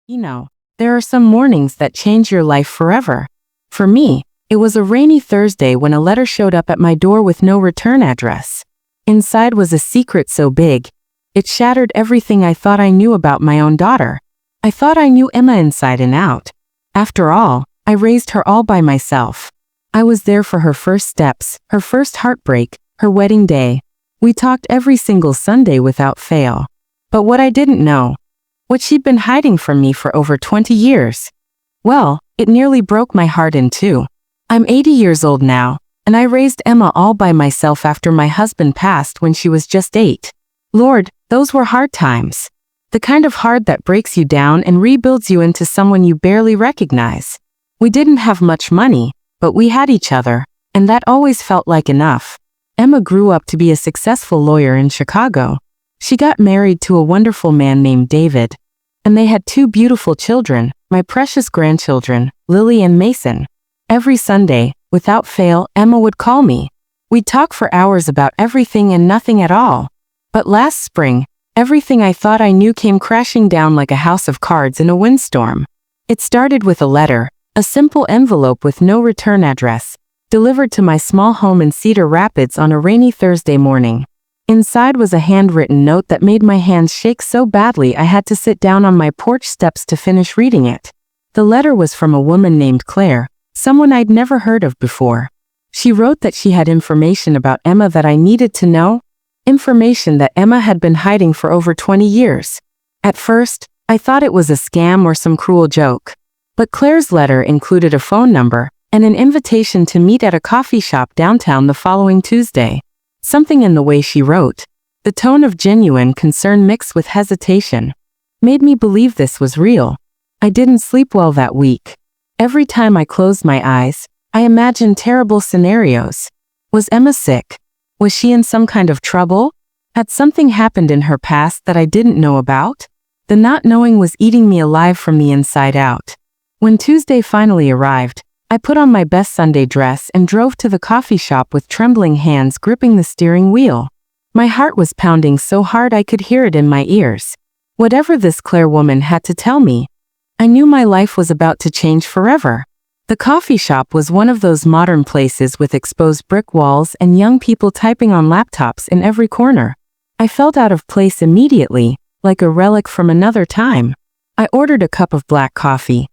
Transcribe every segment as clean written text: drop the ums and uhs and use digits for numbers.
You know, there are some mornings that change your life forever. For me, it was a rainy Thursday when a letter showed up at my door with no return address. Inside was a secret so big, it shattered everything I thought I knew about my own daughter. I thought I knew Emma inside and out. After all, I raised her all by myself. I was there for her first steps, her first heartbreak, her wedding day. We talked every single Sunday without fail. But what I didn't know, what she'd been hiding from me for over 20 years. Well, it nearly broke my heart in two. I'm 80 years old now, and I raised Emma all by myself after my husband passed when she was just 8. Lord, those were hard times. The kind of hard that breaks you down and rebuilds you into someone you barely recognize. We didn't have much money, but we had each other, and that always felt like enough. Emma grew up to be a successful lawyer in Chicago. She got married to a wonderful man named David, and they had 2 beautiful children, my precious grandchildren, Lily and Mason. Every Sunday, without fail, Emma would call me. We'd talk for hours about everything and nothing at all. But last spring, everything I thought I knew came crashing down like a house of cards in a windstorm. It started with a letter, a simple envelope with no return address, delivered to my small home in Cedar Rapids on a rainy Thursday morning. Inside was a handwritten note that made my hands shake so badly I had to sit down on my porch steps to finish reading it. The letter was from a woman named Claire, someone I'd never heard of before. She wrote that she had information about Emma that I needed to know, information that Emma had been hiding for over 20 years. At first, I thought it was a scam or some cruel joke. But Claire's letter included a phone number and an invitation to meet at a coffee shop downtown the following Tuesday. Something in the way she wrote, the tone of genuine concern mixed with hesitation, made me believe this was real. I didn't sleep well that week. Every time I closed my eyes, I imagined terrible scenarios. Was Emma sick? Was she in some kind of trouble? Had something happened in her past that I didn't know about? The not knowing was eating me alive from the inside out. When Tuesday finally arrived, I put on my best Sunday dress and drove to the coffee shop with trembling hands gripping the steering wheel. My heart was pounding so hard I could hear it in my ears. Whatever this Claire woman had to tell me, I knew my life was about to change forever. The coffee shop was one of those modern places with exposed brick walls and young people typing on laptops in every corner. I felt out of place immediately, like a relic from another time. I ordered a cup of black coffee,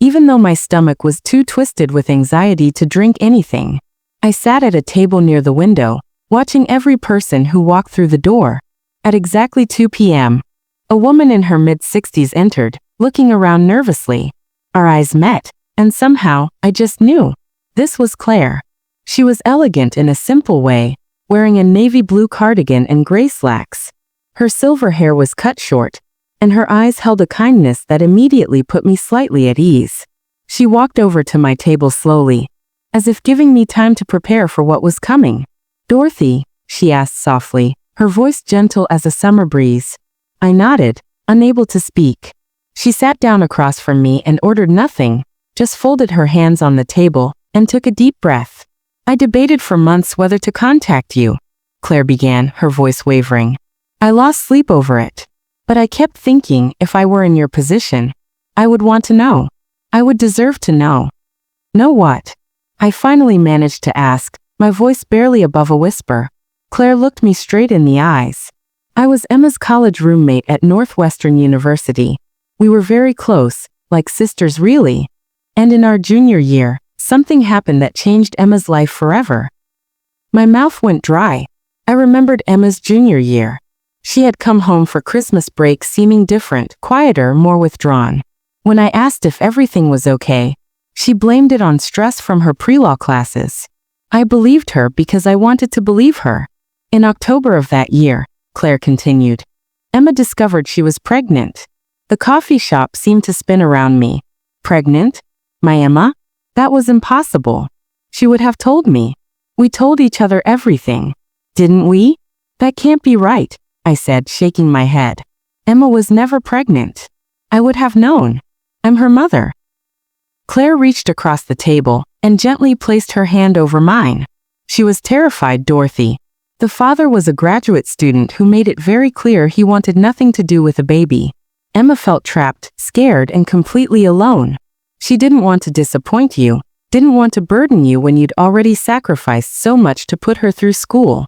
even though my stomach was too twisted with anxiety to drink anything. I sat at a table near the window, watching every person who walked through the door. At exactly 2 p.m., a woman in her mid-60s entered, looking around nervously. Our eyes met, and somehow, I just knew. This was Claire. She was elegant in a simple way, wearing a navy blue cardigan and gray slacks. Her silver hair was cut short, and her eyes held a kindness that immediately put me slightly at ease. She walked over to my table slowly, as if giving me time to prepare for what was coming. "Dorothy?" she asked softly, her voice gentle as a summer breeze. I nodded, unable to speak. She sat down across from me and ordered nothing, just folded her hands on the table and took a deep breath. "I debated for months whether to contact you," Claire began, her voice wavering. "I lost sleep over it. But I kept thinking if I were in your position, I would want to know. I would deserve to know." "Know what?" I finally managed to ask, my voice barely above a whisper. Claire looked me straight in the eyes. "I was Emma's college roommate at Northwestern University. We were very close, like sisters really. And in our junior year, something happened that changed Emma's life forever." My mouth went dry. I remembered Emma's junior year. She had come home for Christmas break seeming different, quieter, more withdrawn. When I asked if everything was okay, she blamed it on stress from her pre-law classes. I believed her because I wanted to believe her. In October of that year, Claire continued, Emma discovered she was pregnant. The coffee shop seemed to spin around me. Pregnant? My Emma? That was impossible. She would have told me. We told each other everything. Didn't we? That can't be right, I said, shaking my head. Emma was never pregnant. I would have known. I'm her mother. Claire reached across the table and gently placed her hand over mine. She was terrified, Dorothy. The father was a graduate student who made it very clear he wanted nothing to do with a baby. Emma felt trapped, scared, and completely alone. She didn't want to disappoint you, didn't want to burden you when you'd already sacrificed so much to put her through school.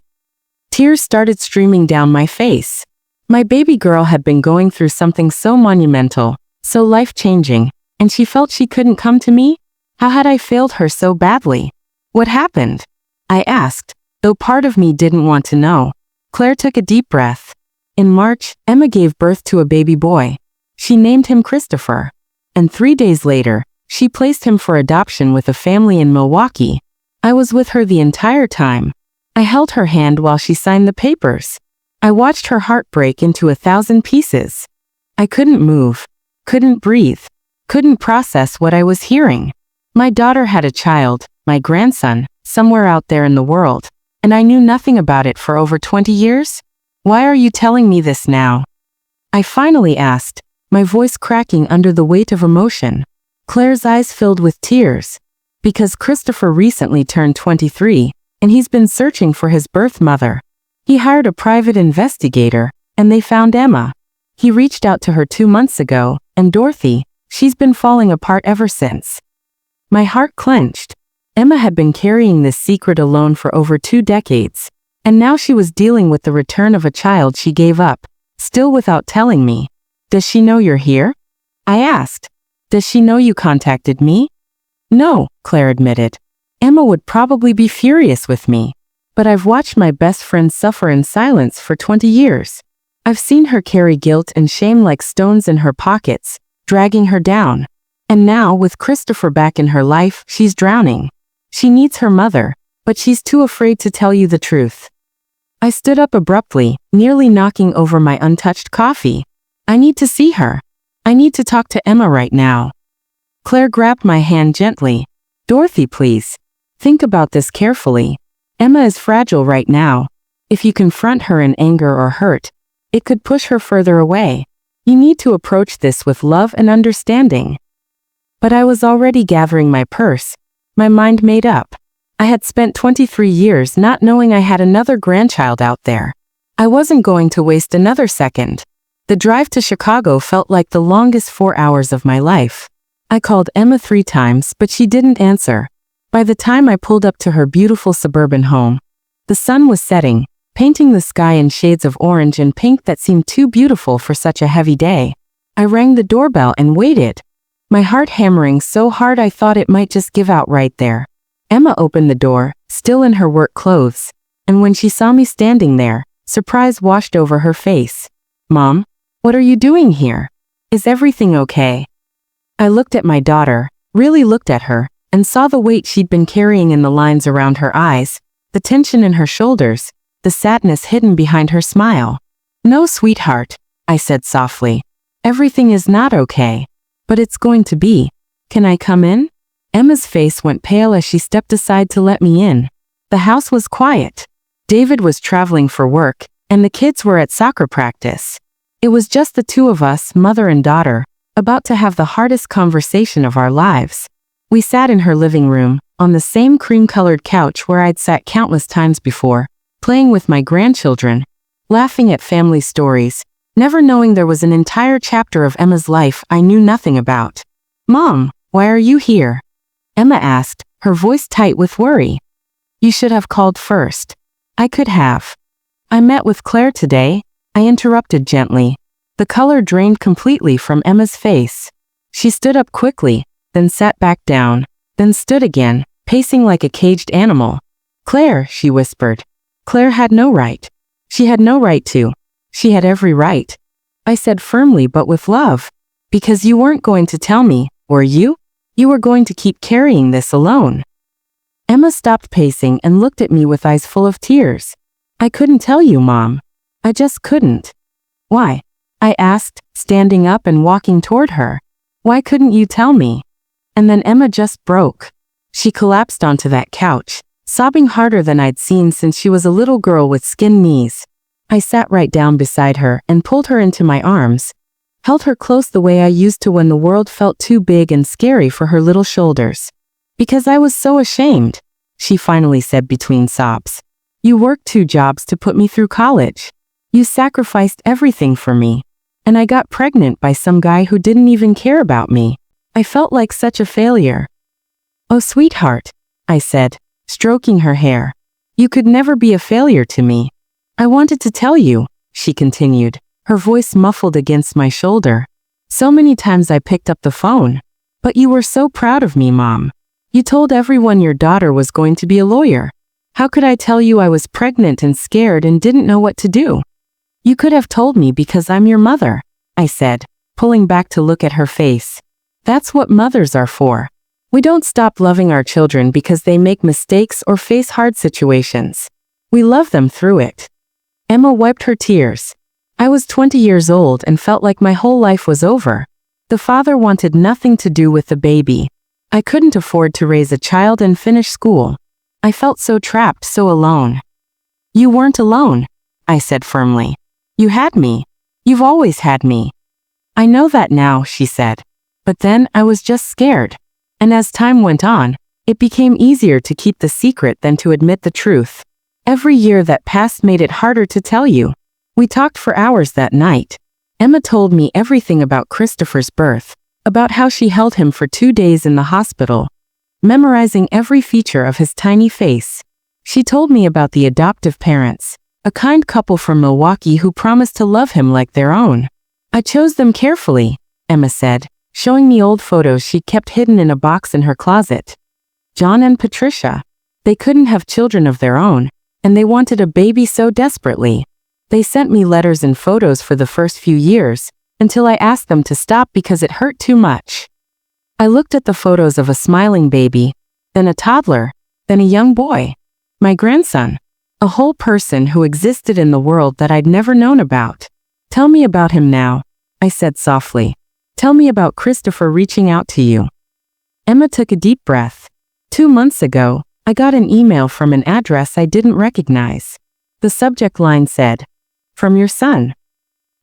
Tears started streaming down my face. My baby girl had been going through something so monumental, so life-changing, and she felt she couldn't come to me? How had I failed her so badly? What happened? I asked, though part of me didn't want to know. Claire took a deep breath. In March, Emma gave birth to a baby boy. She named him Christopher. And 3 days later, she placed him for adoption with a family in Milwaukee. I was with her the entire time. I held her hand while she signed the papers. I watched her heart break into 1,000 pieces. I couldn't move, couldn't breathe, couldn't process what I was hearing. My daughter had a child, my grandson, somewhere out there in the world, and I knew nothing about it for over 20 years? Why are you telling me this now? I finally asked, my voice cracking under the weight of emotion. Claire's eyes filled with tears. Because Christopher recently turned 23, and he's been searching for his birth mother. He hired a private investigator, and they found Emma. He reached out to her 2 months ago, and Dorothy, she's been falling apart ever since. My heart clenched. Emma had been carrying this secret alone for over 2 decades, and now she was dealing with the return of a child she gave up, still without telling me. Does she know you're here? I asked. Does she know you contacted me? No, Claire admitted. Emma would probably be furious with me. But I've watched my best friend suffer in silence for 20 years. I've seen her carry guilt and shame like stones in her pockets, dragging her down. And now, with Christopher back in her life, she's drowning. She needs her mother, but she's too afraid to tell you the truth. I stood up abruptly, nearly knocking over my untouched coffee. I need to see her. I need to talk to Emma right now. Claire grabbed my hand gently. Dorothy, please. Think about this carefully. Emma is fragile right now. If you confront her in anger or hurt, it could push her further away. You need to approach this with love and understanding. But I was already gathering my purse, my mind made up. I had spent 23 years not knowing I had another grandchild out there. I wasn't going to waste another second. The drive to Chicago felt like the longest 4 hours of my life. I called Emma 3 times, but she didn't answer. By the time I pulled up to her beautiful suburban home, the sun was setting, painting the sky in shades of orange and pink that seemed too beautiful for such a heavy day. I rang the doorbell and waited, my heart hammering so hard I thought it might just give out right there. Emma opened the door, still in her work clothes, and when she saw me standing there, surprise washed over her face. Mom, what are you doing here? Is everything okay? I looked at my daughter, really looked at her, and saw the weight she'd been carrying in the lines around her eyes, the tension in her shoulders, the sadness hidden behind her smile. No, sweetheart, I said softly. Everything is not okay. But it's going to be. Can I come in? Emma's face went pale as she stepped aside to let me in. The house was quiet. David was traveling for work, and the kids were at soccer practice. It was just the 2 of us, mother and daughter, about to have the hardest conversation of our lives. We sat in her living room, on the same cream-colored couch where I'd sat countless times before, playing with my grandchildren, laughing at family stories, never knowing there was an entire chapter of Emma's life I knew nothing about. Mom, why are you here? Emma asked, her voice tight with worry. You should have called first. I could have. I met with Claire today, I interrupted gently. The color drained completely from Emma's face. She stood up quickly, then sat back down, then stood again, pacing like a caged animal. Claire, she whispered. Claire had no right. She had no right to. She had every right. I said firmly but with love. Because you weren't going to tell me, were you? You were going to keep carrying this alone. Emma stopped pacing and looked at me with eyes full of tears. I couldn't tell you, Mom. I just couldn't. Why? I asked, standing up and walking toward her. Why couldn't you tell me? And then Emma just broke. She collapsed onto that couch, sobbing harder than I'd seen since she was a little girl with skin knees. I sat right down beside her and pulled her into my arms, held her close the way I used to when the world felt too big and scary for her little shoulders. Because I was so ashamed, she finally said between sobs. You worked 2 jobs to put me through college. You sacrificed everything for me. And I got pregnant by some guy who didn't even care about me. I felt like such a failure. Oh, sweetheart, I said, stroking her hair. You could never be a failure to me. I wanted to tell you, she continued, her voice muffled against my shoulder. So many times I picked up the phone. But you were so proud of me, Mom. You told everyone your daughter was going to be a lawyer. How could I tell you I was pregnant and scared and didn't know what to do? You could have told me because I'm your mother, I said, pulling back to look at her face. That's what mothers are for. We don't stop loving our children because they make mistakes or face hard situations. We love them through it. Emma wiped her tears. I was 20 years old and felt like my whole life was over. The father wanted nothing to do with the baby. I couldn't afford to raise a child and finish school. I felt so trapped, so alone. You weren't alone, I said firmly. You had me. You've always had me. I know that now, she said. But then I was just scared. And as time went on, it became easier to keep the secret than to admit the truth. Every year that passed made it harder to tell you. We talked for hours that night. Emma told me everything about Christopher's birth, about how she held him for 2 days in the hospital, memorizing every feature of his tiny face. She told me about the adoptive parents, a kind couple from Milwaukee who promised to love him like their own. I chose them carefully, Emma said, showing me old photos she kept hidden in a box in her closet. John and Patricia. They couldn't have children of their own, and they wanted a baby so desperately. They sent me letters and photos for the first few years, until I asked them to stop because it hurt too much. I looked at the photos of a smiling baby, then a toddler, then a young boy. My grandson. A whole person who existed in the world that I'd never known about. Tell me about him now, I said softly. Tell me about Christopher reaching out to you. Emma took a deep breath. 2 months ago, I got an email from an address I didn't recognize. The subject line said, "From your son."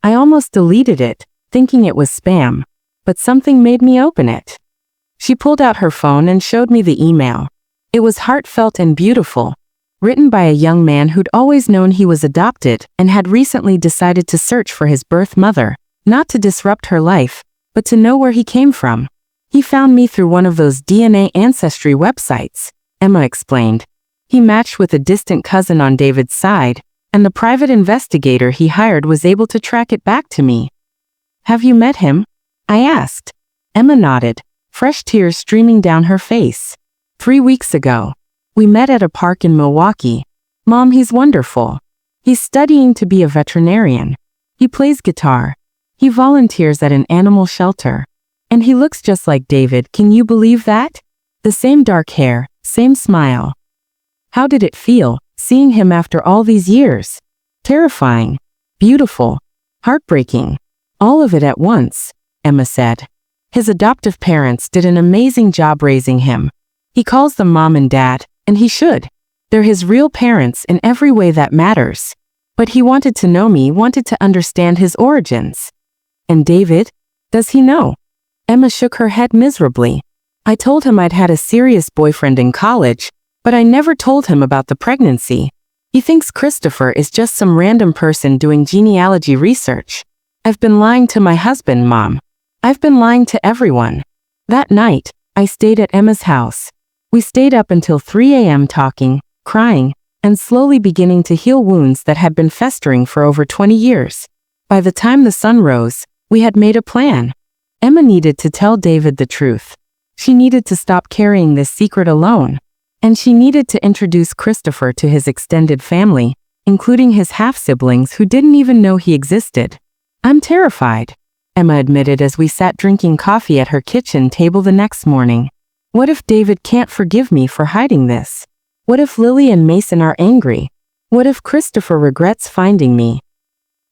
I almost deleted it, thinking it was spam, but something made me open it. She pulled out her phone and showed me the email. It was heartfelt and beautiful, written by a young man who'd always known he was adopted and had recently decided to search for his birth mother, not to disrupt her life, but to know where he came from. He found me through one of those DNA ancestry websites, Emma explained. He matched with a distant cousin on David's side, and the private investigator he hired was able to track it back to me. Have you met him? I asked. Emma nodded, fresh tears streaming down her face. 3 weeks ago. We met at a park in Milwaukee. Mom, he's wonderful. He's studying to be a veterinarian. He plays guitar. He volunteers at an animal shelter. And he looks just like David, can you believe that? The same dark hair, same smile. How did it feel, seeing him after all these years? Terrifying. Beautiful. Heartbreaking. All of it at once, Emma said. His adoptive parents did an amazing job raising him. He calls them Mom and Dad, and he should. They're his real parents in every way that matters. But he wanted to know me, wanted to understand his origins. And David? Does he know? Emma shook her head miserably. I told him I'd had a serious boyfriend in college, but I never told him about the pregnancy. He thinks Christopher is just some random person doing genealogy research. I've been lying to my husband, Mom. I've been lying to everyone. That night, I stayed at Emma's house. We stayed up until 3 a.m. talking, crying, and slowly beginning to heal wounds that had been festering for over 20 years. By the time the sun rose, we had made a plan. Emma needed to tell David the truth. She needed to stop carrying this secret alone. And she needed to introduce Christopher to his extended family, including his half-siblings who didn't even know he existed. I'm terrified, Emma admitted as we sat drinking coffee at her kitchen table the next morning. What if David can't forgive me for hiding this? What if Lily and Mason are angry? What if Christopher regrets finding me?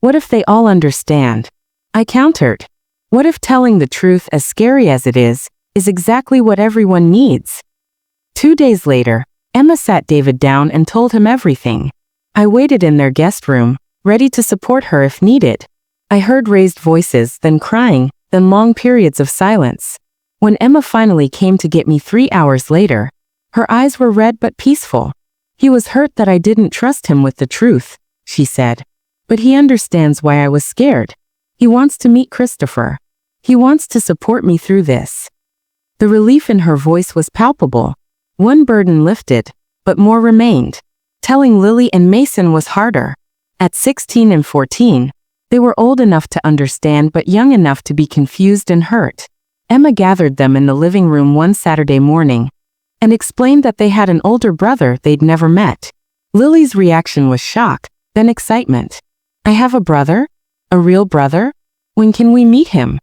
What if they all understand? I countered. What if telling the truth, as scary as it is exactly what everyone needs? 2 days later, Emma sat David down and told him everything. I waited in their guest room, ready to support her if needed. I heard raised voices, then crying, then long periods of silence. When Emma finally came to get me 3 hours later, her eyes were red but peaceful. He was hurt that I didn't trust him with the truth, she said. But he understands why I was scared. He wants to meet Christopher. He wants to support me through this." The relief in her voice was palpable. One burden lifted, but more remained. Telling Lily and Mason was harder. At 16 and 14, they were old enough to understand but young enough to be confused and hurt. Emma gathered them in the living room one Saturday morning and explained that they had an older brother they'd never met. Lily's reaction was shock, then excitement. "I have a brother? A real brother? When can we meet him?"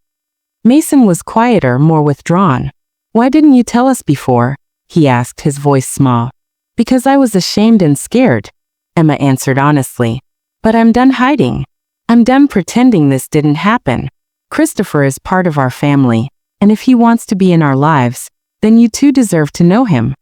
Mason was quieter, more withdrawn. "Why didn't you tell us before?" he asked, his voice small. "Because I was ashamed and scared," Emma answered honestly. "But I'm done hiding. I'm done pretending this didn't happen. Christopher is part of our family, and if he wants to be in our lives, then you too deserve to know him."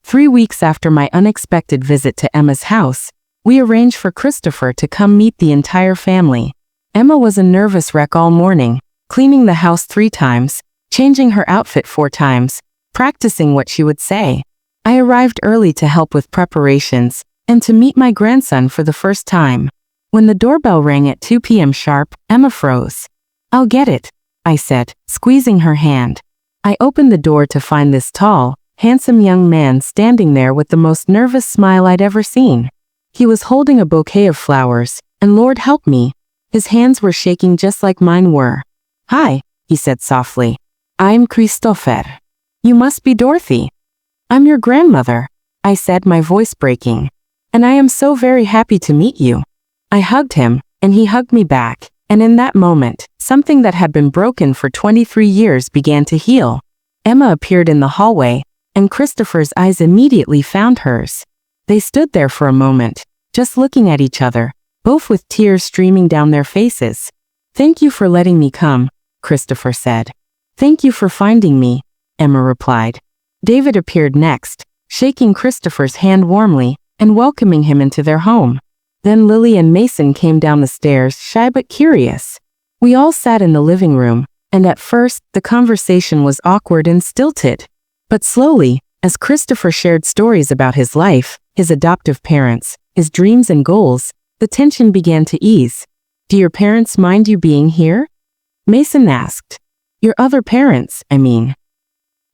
3 weeks after my unexpected visit to Emma's house, we arranged for Christopher to come meet the entire family. Emma was a nervous wreck all morning, cleaning the house 3 times, changing her outfit 4 times, practicing what she would say. I arrived early to help with preparations and to meet my grandson for the first time. When the doorbell rang at 2 p.m. sharp, Emma froze. "I'll get it," I said, squeezing her hand. I opened the door to find this tall, handsome young man standing there with the most nervous smile I'd ever seen. He was holding a bouquet of flowers, and Lord help me, his hands were shaking just like mine were. "Hi," he said softly. "I'm Christopher. You must be Dorothy." "I'm your grandmother," I said, my voice breaking. "And I am so very happy to meet you." I hugged him, and he hugged me back, and in that moment, something that had been broken for 23 years began to heal. Emma appeared in the hallway, and Christopher's eyes immediately found hers. They stood there for a moment, just looking at each other, both with tears streaming down their faces. "Thank you for letting me come," Christopher said. "Thank you for finding me," Emma replied. David appeared next, shaking Christopher's hand warmly and welcoming him into their home. Then Lily and Mason came down the stairs, shy but curious. We all sat in the living room, and at first, the conversation was awkward and stilted. But slowly, as Christopher shared stories about his life, his adoptive parents, his dreams and goals, the tension began to ease. "Do your parents mind you being here?" Mason asked. "Your other parents, I mean."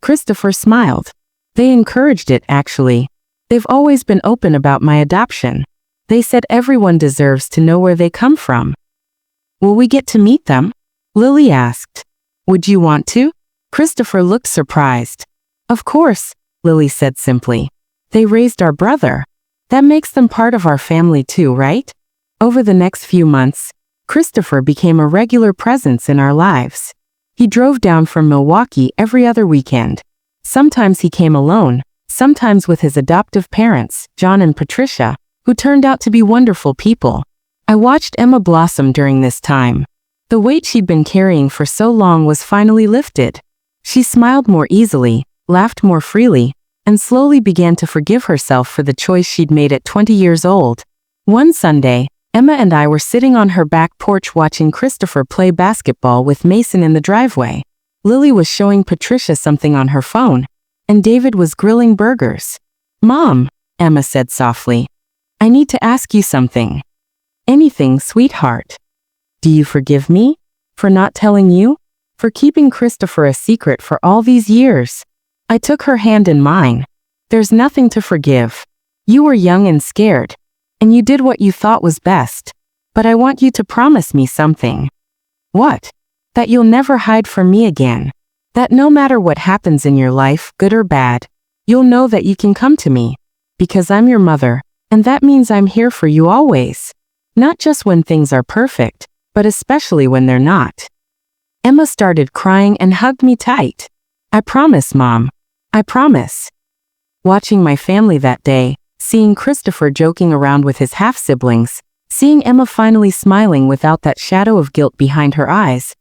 Christopher smiled. "They encouraged it, actually. They've always been open about my adoption. They said everyone deserves to know where they come from." "Will we get to meet them?" Lily asked. "Would you want to?" Christopher looked surprised. "Of course," Lily said simply. "They raised our brother. That makes them part of our family too, right?" Over the next few months, Christopher became a regular presence in our lives. He drove down from Milwaukee every other weekend. Sometimes he came alone, sometimes with his adoptive parents, John and Patricia, who turned out to be wonderful people. I watched Emma blossom during this time. The weight she'd been carrying for so long was finally lifted. She smiled more easily, laughed more freely, and slowly began to forgive herself for the choice she'd made at 20 years old. One Sunday, Emma and I were sitting on her back porch watching Christopher play basketball with Mason in the driveway. Lily was showing Patricia something on her phone, and David was grilling burgers. "Mom," Emma said softly, "I need to ask you something." "Anything, sweetheart." "Do you forgive me? For not telling you? For keeping Christopher a secret for all these years?" I took her hand in mine. "There's nothing to forgive. You were young and scared, and you did what you thought was best. But I want you to promise me something." "What?" "That you'll never hide from me again. That no matter what happens in your life, good or bad, you'll know that you can come to me. Because I'm your mother, and that means I'm here for you always. Not just when things are perfect, but especially when they're not." Emma started crying and hugged me tight. "I promise, Mom. I promise." Watching my family that day, seeing Christopher joking around with his half-siblings, seeing Emma finally smiling without that shadow of guilt behind her eyes,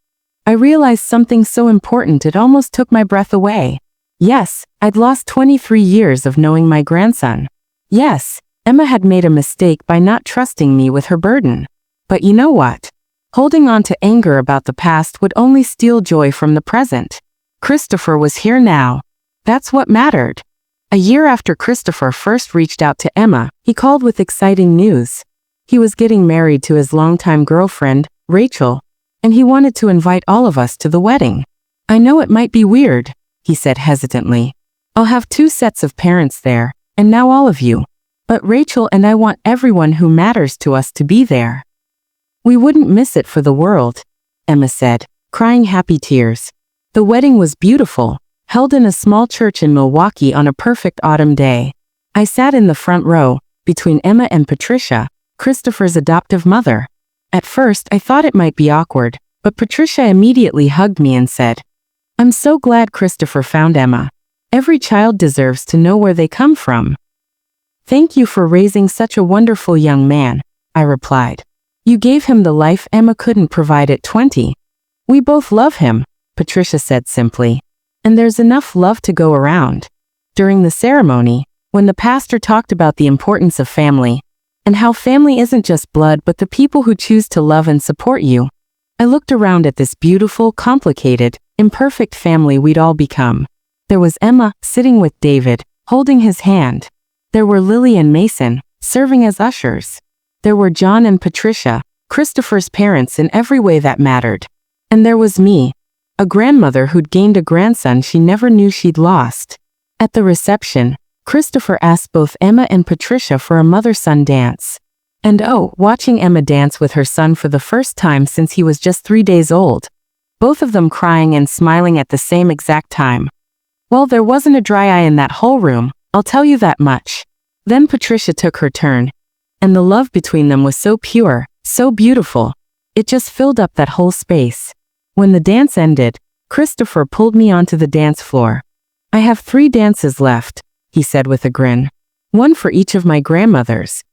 I realized something so important it almost took my breath away. Yes, I'd lost 23 years of knowing my grandson. Yes, Emma had made a mistake by not trusting me with her burden. But you know what? Holding on to anger about the past would only steal joy from the present. Christopher was here now. That's what mattered. A year after Christopher first reached out to Emma, he called with exciting news. He was getting married to his longtime girlfriend, Rachel. and he wanted to invite all of us to the wedding. I know it might be weird, he said hesitantly. I'll have 2 sets of parents there, and now all of you. But Rachel and I want everyone who matters to us to be there. We wouldn't miss it for the world, Emma said, crying happy tears. The wedding was beautiful, held in a small church in Milwaukee on a perfect autumn day. I sat in the front row, between Emma and Patricia, Christopher's adoptive mother. At first I thought it might be awkward, but Patricia immediately hugged me and said, I'm so glad Christopher found Emma. Every child deserves to know where they come from. Thank you for raising such a wonderful young man, I replied. You gave him the life Emma couldn't provide at 20. We both love him, Patricia said simply. And there's enough love to go around. During the ceremony, when the pastor talked about the importance of family, and how family isn't just blood but the people who choose to love and support you, I looked around at this beautiful, complicated, imperfect family we'd all become. There was Emma, sitting with David, holding his hand. There were Lily and Mason, serving as ushers. There were John and Patricia, Christopher's parents in every way that mattered. And there was me, a grandmother who'd gained a grandson she never knew she'd lost. At the reception, Christopher asked both Emma and Patricia for a mother-son dance. And oh, watching Emma dance with her son for the first time since he was just 3 days old. Both of them crying and smiling at the same exact time. Well, there wasn't a dry eye in that whole room, I'll tell you that much. Then Patricia took her turn. And the love between them was so pure, so beautiful. It just filled up that whole space. When the dance ended, Christopher pulled me onto the dance floor. I have 3 dances left, he said with a grin. 1 for each of my grandmothers.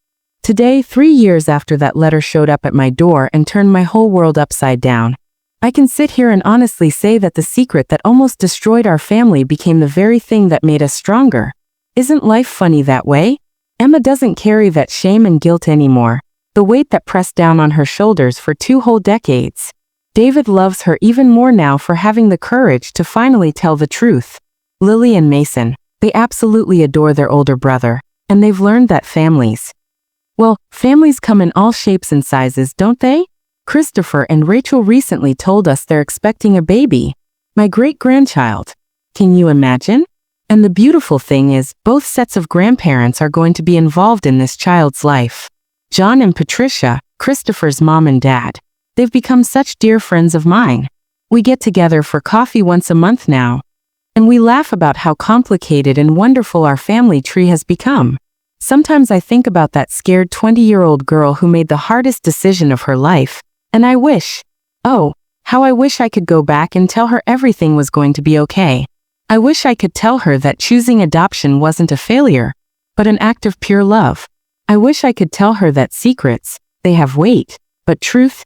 Today, 3 years after that letter showed up at my door and turned my whole world upside down, I can sit here and honestly say that the secret that almost destroyed our family became the very thing that made us stronger. Isn't life funny that way? Emma doesn't carry that shame and guilt anymore, the weight that pressed down on her shoulders for 2 whole decades. David loves her even more now for having the courage to finally tell the truth. Lily and Mason, they absolutely adore their older brother, and they've learned that families come in all shapes and sizes, don't they? Christopher and Rachel recently told us they're expecting a baby. My great-grandchild. Can you imagine? And the beautiful thing is, both sets of grandparents are going to be involved in this child's life. John and Patricia, Christopher's mom and dad. They've become such dear friends of mine. We get together for coffee once a month now. And we laugh about how complicated and wonderful our family tree has become. Sometimes I think about that scared 20-year-old girl who made the hardest decision of her life, and I wish, how I wish I could go back and tell her everything was going to be okay. I wish I could tell her that choosing adoption wasn't a failure, but an act of pure love. I wish I could tell her that secrets, they have weight, but truth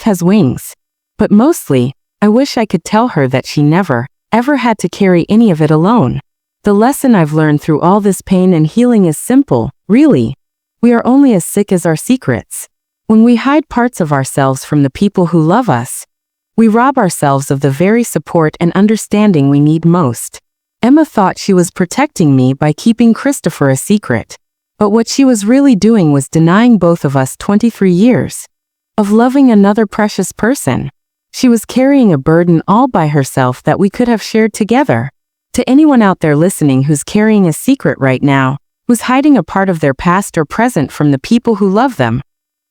has wings. But mostly, I wish I could tell her that she never, ever had to carry any of it alone. The lesson I've learned through all this pain and healing is simple, really. We are only as sick as our secrets. When we hide parts of ourselves from the people who love us, we rob ourselves of the very support and understanding we need most. Emma thought she was protecting me by keeping Christopher a secret. But what she was really doing was denying both of us 23 years of loving another precious person. She was carrying a burden all by herself that we could have shared together. To anyone out there listening who's carrying a secret right now, who's hiding a part of their past or present from the people who love them,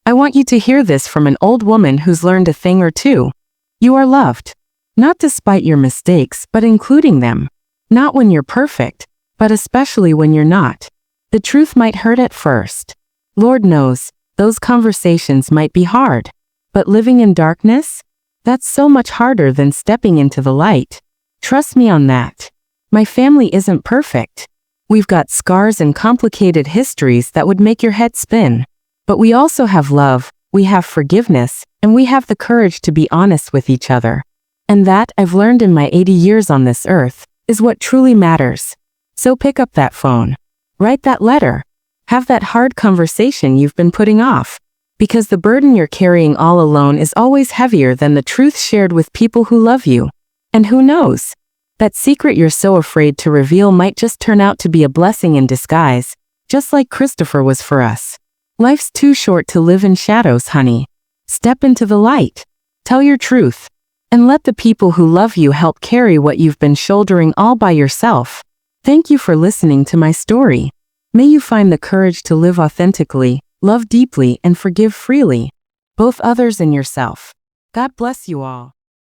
I want you to hear this from an old woman who's learned a thing or two. You are loved. Not despite your mistakes, but including them. Not when you're perfect, but especially when you're not. The truth might hurt at first. Lord knows, those conversations might be hard. But living in darkness? That's so much harder than stepping into the light. Trust me on that. My family isn't perfect. We've got scars and complicated histories that would make your head spin. But we also have love, we have forgiveness, and we have the courage to be honest with each other. And that, I've learned in my 80 years on this earth, is what truly matters. So pick up that phone. Write that letter. Have that hard conversation you've been putting off. Because the burden you're carrying all alone is always heavier than the truth shared with people who love you. And who knows? That secret you're so afraid to reveal might just turn out to be a blessing in disguise, just like Christopher was for us. Life's too short to live in shadows, honey. Step into the light. Tell your truth. And let the people who love you help carry what you've been shouldering all by yourself. Thank you for listening to my story. May you find the courage to live authentically, love deeply, and forgive freely, both others and yourself. God bless you all.